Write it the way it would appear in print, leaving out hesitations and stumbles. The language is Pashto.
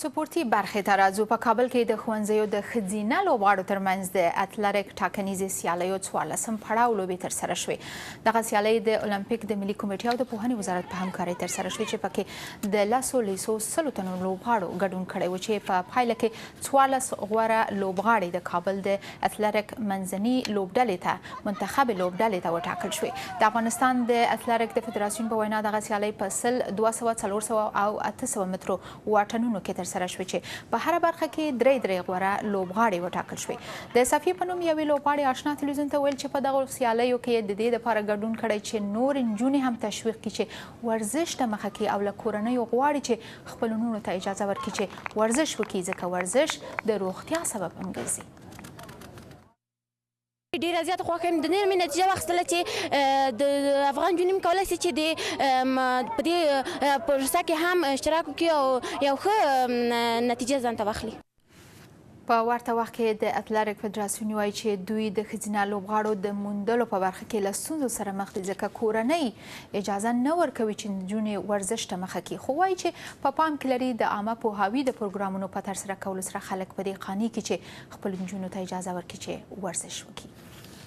سپورتي برخې ته راځو. په کابل کې د ښوونځیو د ښځینه لوبغاړو ترمنځ د اتلتیک ټاکنیزې سیالیو څوارلسم پړاو لوبې ترسره شوې. دغه سیالۍ د المپیک د ملي کمیټې او د دپوهنې وزارت په همکارۍ ترسره شوې چې پکې د لېسو 100 تنو لوبغاړو ګډون کړی و چې په پایله کې 14 غوره لوبغاړې د کابل د اتلتیک منځني لوبډلې ته منتخبې لوبډلې ته وټاکل شوې. د افغانستان د اتلتیک د فدراسیون په وینا دغه سیالۍ په 200 400 او 800 مترو واټنونو کې ترسره شوې چې په هره برخه کې درې غوره لوبغاړې وټاکل شوې. د صفیې په نوم یوې لوبغاړې آشنا تلویزیون ته ویل چې په دغه سیالیو کې د دې لپاره ګډون کړی چې نور نجونې هم تشویق کړي چې ورزش ته مخه کړي او له کورنیو غواړي چې خپلو لوڼو ته اجازه ورکړي چې ورزش وکړي ځکه ورزش د روغتیا سبب هم ګرځي. ډیره زیاته خوښه یم. د نن مې نتیجه واخیستله چې د افغان نجونې کولی شي چې په دې پروسه کې هم اشتراک وکړي او یو ښه نتیجه ځان ته واخلي. په ورته وخت کې د اتلتیک فدراسیون وایي چې دوی د ښځینه لوبغاړو د موندلو په برخه کې له ستونزو سره مخ دي ځکه کورنۍ اجازه نه ورکوي چې نجونې ورزش ته مخه کړي. خو وایي چې په پام کې لري د عامه پوهاوي د پروګرامونو په ترسره کولو سره خلک په دې قانع کړي چې خپلو نجونو ته اجازه ورکړي چې ورزش وکړي.